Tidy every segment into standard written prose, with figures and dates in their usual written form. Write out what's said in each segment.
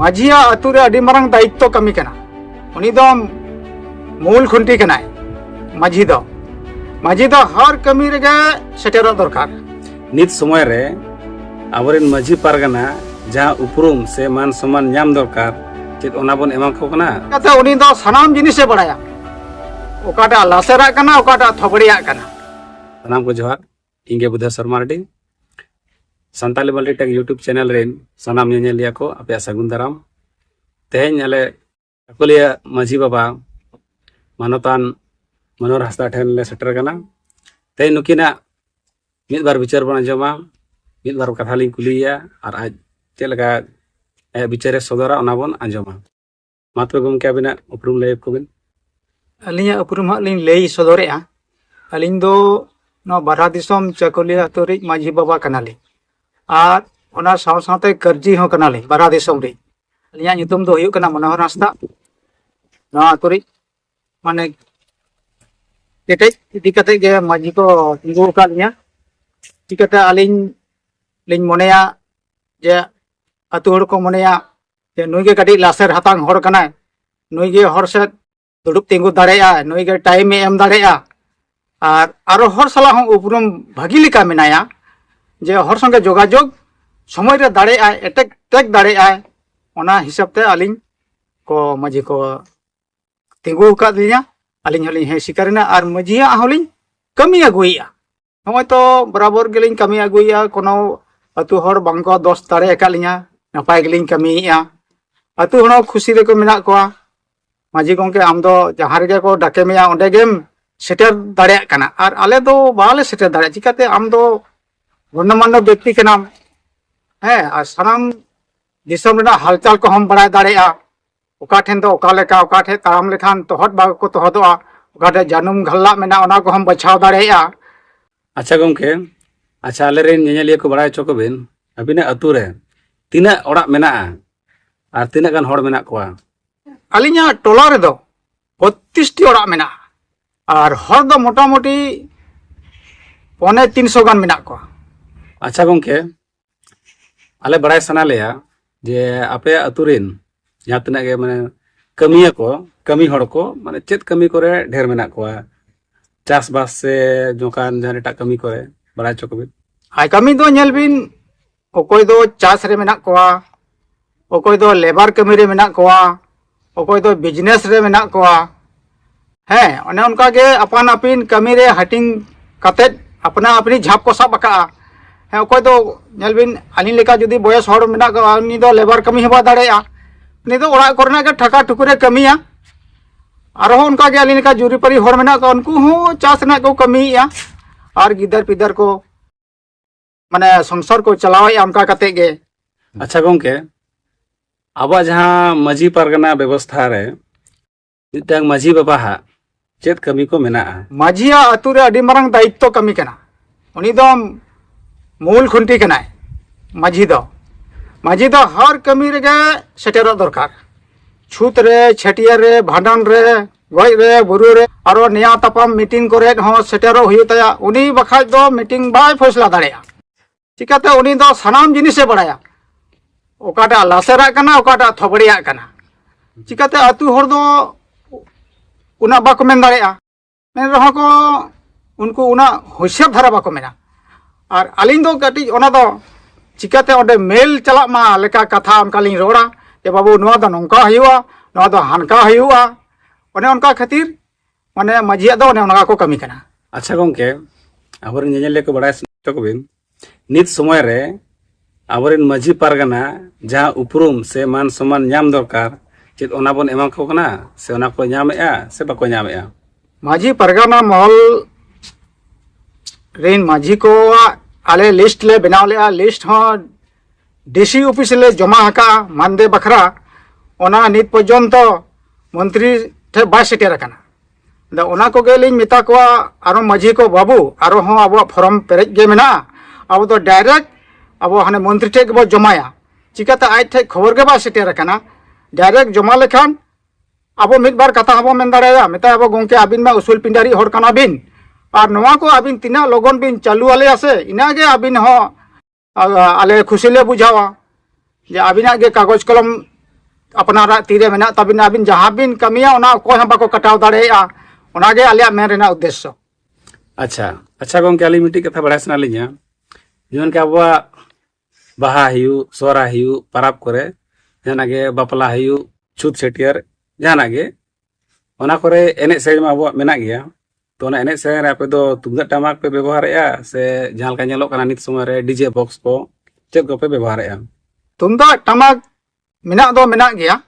माझिया अतुरे अडी मारंग दायित्व कमी कना उनी दो मूल खुंटी कनाय माझी दो हर कमी रेगे सेटेरो दरकार नित समय रे आबरेन माझी पारगाना जहाँ उपरुम से मान सम्मान नाम दरकार चेत ओना बन एमा को कना कते उनी दो सनाम जिनिसे बड़ाया ओकाटा लासेरा कना ओकाटा थबड़िया कना सनाम को जोहार इंगे Budha Sharma Reddy Santali multitech YouTube channel रेन सनाम नेलिया को अपे सगुन दाराम तेहेन आले अकोलिया माझी बाबा मानतान मनोहर हांसदा ठेन ले सेटर कना तेहेन नुकिना मिद बार विचार बन आंजमा मिद बार कथा लिंग कुलिया और आज चेलका विचारे सदरा ओना बन आंजमा मात्र गमके अबिना उपरुम लय कोबिन अलिया उपरुम लिंग लय सदरेआ अलिंग दो नो बारहा दिसम चकोलिया अतुरी माझी बाबा कनाली और ओना साव सावते करजी हो कनाली बारहा दिसम रे अलिया ᱧᱩᱛᱩᱢ दो हुयुग कना मनोहर हांसदा नो अतुरी माने केटे इदी कते गे माझी को तिंगु का लिया चिकते अलिंग लिंग मोनेया जे अतु हर को मोनेया जे नुई गे कटी लासेर हातांग हर कनाय नुई गे हर से दुड़ुब तिंगु दाड़ेया नुई गे टाइम एम दाड़ेया और आरो हर सला हो उपरुम भागी लिका मेनाया जे हर संगे जोगाजोग समय रे दाड़ेया एटेक टेक दाड़ेया ओना हिसाब ते अलिंग को माझी को तिंगु का दिया अलिंग हलिंग हे शिकारिना और माझिया हलिंग कमी अगुइया हम तो बराबर गेलिंग कमी अगुइया कोनो अतु हर बांको दोस्त दाड़े कालिया नपाय गेलिंग कमीया अतु हनो खुशी रे को मेना कोआ माझी गंके आम दो जहां रे को डाके मेया ओंडे गेम सेटर दाड़े कना और आले दो बाले सेटर दाड़े चिकाते आम दो गणमान्य व्यक्ति कना है और सानाम दिसम रेना हालचाल को हम बड़ा दाड़ेया ओका ठेन दो ओका लेका ओका ठे ताराम लेखान तोहट बाग को तोहदोआ ओका ठे जानुम घल्ला मेना ओना को हम बचाव दाड़ेया अच्छा गमके अच्छा आले रेन नेलिया को बड़ा चोको बिन अबिना अतु रे तीना ओड़ा मेना और तीना गान हड़ मेना कोआ अलिया टोला रे दो 32 टी ओड़ा मेना और हर दो मोटा मोटी 250 गान मेना को अच्छा गमके आले बड़ा सना लिया जे आपे अतुरिन जहाँ तना के माने कमिया को कमी हड़ को माने चेत कमी करे ढेर मेना कोआ चास बास से जोकान जहाँ एटा कमी करे बड़ा चोको बिन हाय कमी दो नेल बिन ओकोय दो चास रे मेना कोआ ओकोय दो लेबर कमी रे मेना कोआ ओकोय दो बिजनेस रे मेना कोआ है ओने उनका के अपन अपिन कमी रे हटिंग कते अपना अपनी झाप को सब बका है ओकोय दो नेल बिन अनी लेका जदी बयस हड़ मेना को अनी दो लेबर कमी हबा दाड़ेया उनी दो ओड़ा करना के ठका ठुकुरे कमिया आरो उनका के अली लेका जुरी परी हड़ मेना को उनको हो चास ना को कमीया और गिदर पिदर को माने संसार को चलावे उनका कते गे अच्छा गमके अब जहाँ माझी पारगना व्यवस्था रे मिदटांग माझी बाबा हा चेत कमी को मेना माझिया अतुरे अडी मारंग दायित्व कमी कना उनी दो मूल खुंटी कनाय माझी दो हर कमी रेगे सेटेरो दरकार छूत रे छटिया रे भांडन रे गoj रे बुरु रे आरो निया तापाम मीटिंग करे हो सेटेरो हुयु तया उनी बखाय दो मीटिंग बाय फैसला दाड़ेया चिकाते उनी दो सनाम जिनिसे बड़ाया ओकाटा लासेरा कना ओकाटा थबड़िया कना चिकाते अतु हर दो उना बाको मेन दाड़ेया मेन रहो को उनको उना होशियार धारा बाको मेना और अलिंग दो कटी ओना दो चिकाते ओडे मेल चला मा लेका कथा अनकालिंग रोड़ा जे बाबू नोआ दो नोंका हुआ नोआ दो हानका हुआ ओने उनका खातिर माने माझिया दो ओने उनका को कमी कना अच्छा गमके आबरेन नेलिया को बड़ा चोको बिन नित समय रे आबरेन माझी पारगाना जहाँ उपरुम से मान सम्मान नाम दरकार चेत ओना बन एमा को कना से ओना को नामेया से बाको नामेया माझी परगना महल रेन माझी को आले लिस्ट ले बनाव ले लिस्ट हो डीसी ऑफिस ले जमा हका मानदे बखरा ओना नित पर्यंत मंत्री ठे बाय सेटेर कना दा ओना को गेलिं मिता को आरो माझी को बाबू आरो हो अब फॉर्म पेरेज गे मेना अब तो डायरेक्ट अब हाने मंत्री ठे बो जमाया चिकाते आज ठे खबर गे बा सेटेर कना डायरेक्ट जमा लेखान अब मिद बार कथा हबो मेन दाड़ेया मेता अब गंके आबिन मा उसूल पिंडारी हर कना बिन और नवा को आबिन तिना लगन बिन चालू आले आसे इनागे आबिन हो आले खुशी ले बुझावा जे आबिना गे कागज कलम अपनारा तीरे मेना तबिना बिन जहां बिन कमिया ओना कोई हम बाको कटाव दाड़ेया ओनागे आलिया मेन रेना उद्देश्य। अच्छा अच्छा गंके अली मिट्टी कथा बड़ा सना लिया जेमन के अब बाहा हियु सोरा हियु परब करे जाना गे बापला हियु छूत छेटियर जाना गे ओना करे एने सेज मा अब मेना गया तो ओना एने सेज रे आपे दो तुमदा टमाक पे व्यवहारेया से जहां लका नेलो कना नित समय रे डीजे बॉक्स को चेद को पे व्यवहारेया तुमदा टमाक मेना दो मेना गया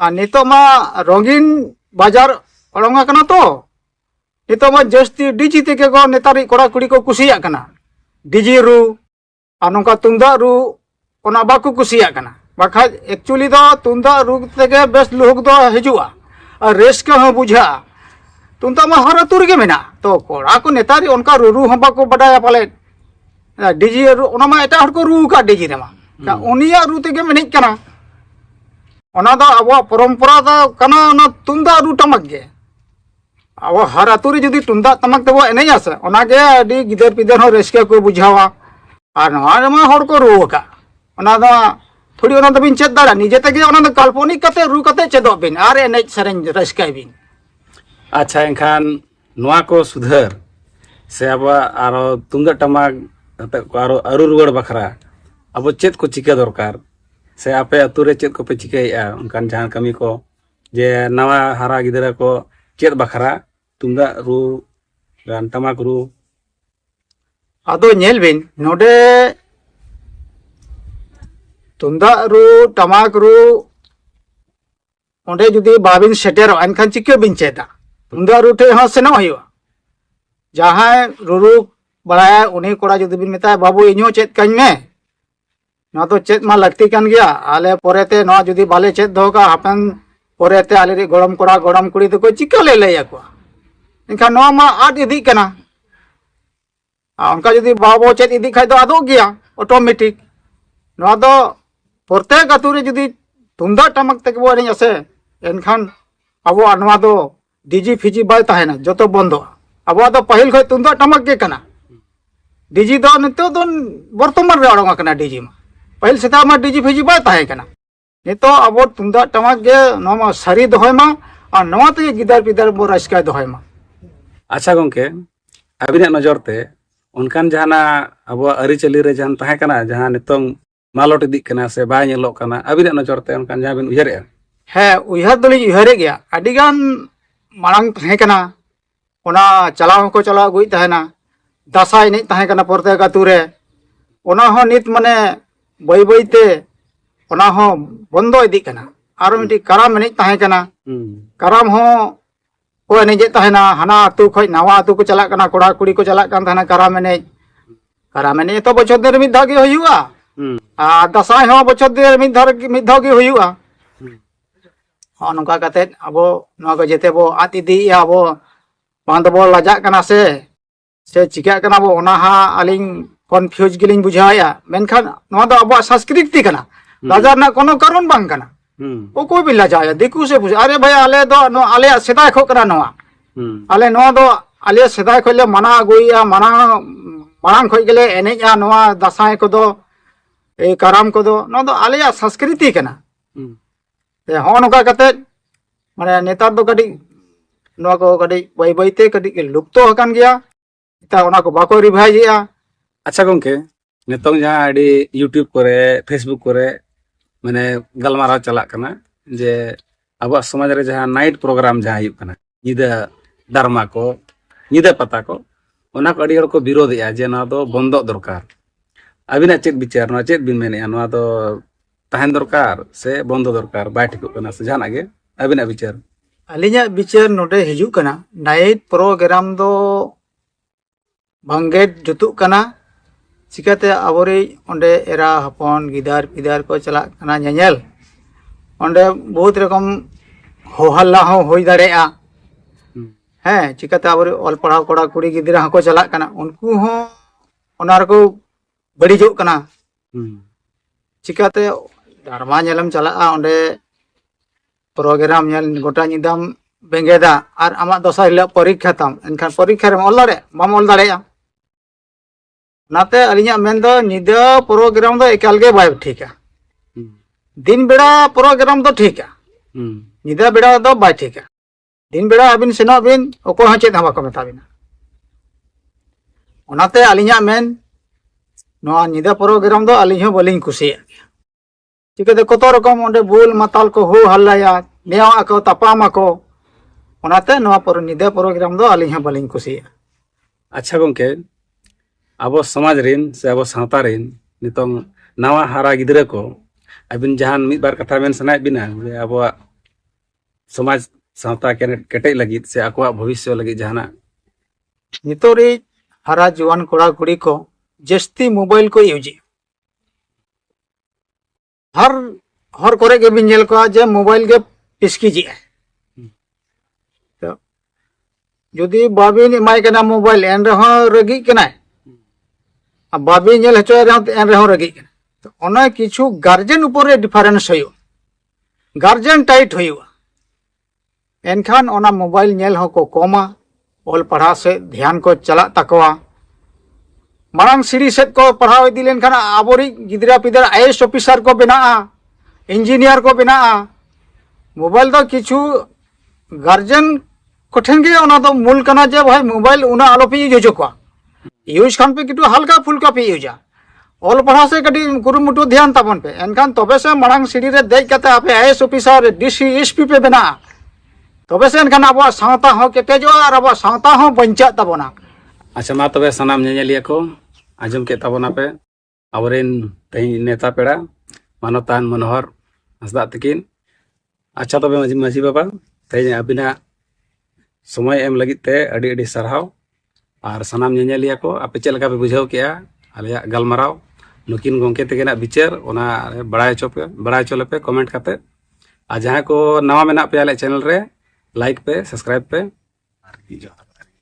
आ नितो मा रंगीन बाजार ओडोंगा कना तो नितो मा जस्ती डीजी तेके को नेतारी कोड़ा कुड़ी को कुसिया कना डीजी रू आ नोंका तुमदा रू ओना बाको कुसिया कना बाखा एक्चुअली दो तुमदा रू तेके बेस लुहुक दो हिजुआ आ रेस के हो बुझा तुमदा मा हर तुर के मेना तो कोड़ा को नेतारी उनका रू हम बाको बडाया पाले डीजी रू ओना मा एटा हर को रू का डीजी रे मा का उनिया रू तेके मेनिक कना ओना दो अब परंपरा दो कना ओना तुमदा रू टमक गे अब हर आतुरी जुदी तुमदा टमक तेबो एनेज आसे ओनागे अडी गिदर पिदर हो रेस्के को बुझावा और नवा मा हर को रू का ओना दो थोड़ी ओना दो बिन चेद दाड़ा निजे तेगे ओना दो काल्पनिक कते रू कते चेदो बिन आर एनेज सरेंज रेस्के बिन। अच्छा एनखान नवा को सुधर से अब आरो तुमदा टमाक को आरो अरु रुगड़ बखरा अब चेद को चिका दरकार से आपे अतुरे चेद को पे चिकाया उनकान जहां कमी को जे नवा हारा गिदरा को चेद बखरा तुमदा रू गान टमाक रू आदो नेल बिन नोडे तुमदा रू टमाक रू ओंडे जुदी बाबिन सेटेरो एनखान चिके बिन चेदा तुमदा रू ठे हो सेनो हयो जहां रुरु बड़ाया उन्हीं कोड़ा जुदी बिन मेता बाबू इñो चेद काñ में ना तो चेद मा लगती कान गया आले पोरेते ना जुदी बाले चेद दोगा हापन पोरेते आले रे गरम कोड़ा गरम कुड़ी तो को चिका ले लेया को इनका नो मा आद इदी कना उनका जुदी बाबू चेद इदी खाय दो आदो गया ऑटोमेटिक नो दो प्रत्येक अतुरे जुदी तुमदा टमक तक बो एने आसे एनखान अब नवा दो डीजी फिजी बाय ताहेना जतो बंदो अब दो पहिल खय तुमदा टमक के कना डीजी दो नितो दो वर्तमान रे अडोंगा कना डीजी मा पहिल सेता मा डीजी फिजी बाय ताहे कना नितो अब तुमदा टमक गे नोमा सारी दोहय मा और नवा ते गिदार पिदार बो रास्का दोहय मा। अच्छा गंके अबिना नजर ते उनकान जहाना अब अरी चली रे जहान ताहे कना जहान नितों मालोट इदी कना से बाय नेलो कना अबिना नजर ते उनकान जहां बिन उयहरे है उयहर दोली उयहरे गया अडिगान मांग ताहे कना ओना चलाव को चलाव गुई ताहेना दासाई नहीं ताहे कना प्रत्येक अतुरे ओना हो नित माने बई बईते ओना हो बंदो इदी कना आरो मिटी कराम नहीं ताहे कना कराम हो को एनेजे ताहेना हाना अतु खय नवा अतु को चला कना कोड़ा कुड़ी को चला कान ताहेना कराम एने तो बछर दे मिद धागे होयुआ आ दासाई हो बछर दे मिद धागे होयुआ हो नोका कते अबो नवा को जेते बो आत इदी अबो बांध बो लाजा कना से चिका कना बो ओना हा अलिंग कन्फ्यूज गिलिंग बुझाया मेनखान नवा दो अब संस्कृति कना लाजा ना कोनो कारण बांग कना ओ कोई भी लाजाया दिकु से पूछ अरे भाई आले दो नो आले सेदाय खो कना नवा आले नवा दो आले सेदाय खले मना अगुइया मना मांग खय गेले एनेजा नवा दासाय को दो ए कराम को दो नवा दो आले संस्कृति कना हो नोका कते माने नेतार दो कडी नवा को कडी बई बईते कडी लुप्तो हकान गया ता ओना को बाको रिवाइजिया। अच्छा गंके नितों जहां आडी यूट्यूब करे फेसबुक करे माने गलमाराव चला कना जे अब समाज रे जहां नाइट प्रोग्राम जहां हियु कना निदा दरमा को निदा पता को ओना को अडी हड़ को विरोधया जे ना दो बंदो दरकार अबिना चेद विचार ना चेद बिन मेने ना दो ताहन दरकार से बंदो दरकार बाय ठिको कना से जाना गे अबिना विचार अलिया विचार नोडे हिजु कना नाइट प्रोग्राम दो भंगे जुतु कना चिकाते आबोरे ओंडे एरा हपन गिदार पिदार को चला कना नेनेल ओंडे बहुत रकम होहल्ला हो होई दाड़ेया हैं चिकाते आबोरे ऑल पढ़ाव कोड़ा कुड़ी गिदरा को चला कना उनको हो ओनार को बड़ीजो कना चिकाते धर्मा नेलम चला ओंडे प्रोग्राम नेल गोटा निदाम बेंगेदा और आमा दोसा हिला परीक्षा ताम एनखान परीक्षा रे ऑल दाड़े बाम ऑल दाड़ेया नाते अलिया मेन दो निदा प्रोग्राम दो एकाल गे बाय ठीका दिन बेड़ा प्रोग्राम तो ठीक है निदा बेड़ा दो बाय ठीक है दिन बेड़ा अबिन सेनो बिन ओको हाँ चेत हवा को मेता बिना ओनाते अलिया मेन नोआ निदा प्रोग्राम दो अलिह हो बलिंग कुसिया चिकाते कत रकम ओंडे बुल माताल को हो हल्लाया नेवा को तपामा को ओनाते नोआ पर निदा प्रोग्राम दो अलिह बलिंग कुसिया अच्छा गोंके अब समाज रेन से अब सावता रेन नितों नवा हारा गिदरा को अबिन जहान मिद बार कथा मेन सनाय बिना अब समाज सावता केटे लगी से आकवा भविष्य लगी जहाना नितोरे हरा जुआन कोड़ा कुड़ी को जस्ती मोबाइल को यूज हर हर करे के बिन को जे मोबाइल के पिसकी जी तो यदि बाबिन इमाय कना मोबाइल एन रहो रगी कना अब बाबिन नेल हचो एन रहो रगी तो ओना किछु गार्जियन ऊपर डिफरेंस होयो गार्जियन टाइट होयो एनखान ओना मोबाइल नेल हो को कोमा ओल पढ़ा से ध्यान को चला तकवा मांग सीढ़ी सेट को पढ़ाव इदी लेनखान आबोरी गिदरा पिदरा आईएएस ऑफिसर को बना इंजीनियर को बना मोबाइल तो किछु गार्जियन कोठेन के ओना तो मूल कना जे भाई मोबाइल उना आलो पे यूज को यूज खान पे किटु हल्का फुल्का पे यूजा ओल पढ़ा से कटी कुरुमुटु ध्यान ताबन पे एनखान तबे से मांग सीढ़ी रे देख कते आपे आईएएस ऑफिसर डीसीएसपी पे बना तबे से एनखान अब सावता हो केटेजो और अब सावता हो बंचा ताबना अच्छा मा तबे सनाम नेलिया को आजम के ताबना पे आवरेन तही नेता पेड़ा मानवतान मनोहर हंसदा तकिन अच्छा तबे माजी बाबा तही अबिना समय एम लगित ते अडी अडी सरहाव और सनाम नेलिया को आपे चेल का पे बुझाव किया आलिया गलमाराव नुकिन गोंके तेगेना विचार ओना बड़ाय चो पे कमेंट करते आ जहां को नवा मेना पे आले चैनल रे लाइक पे सब्सक्राइब पे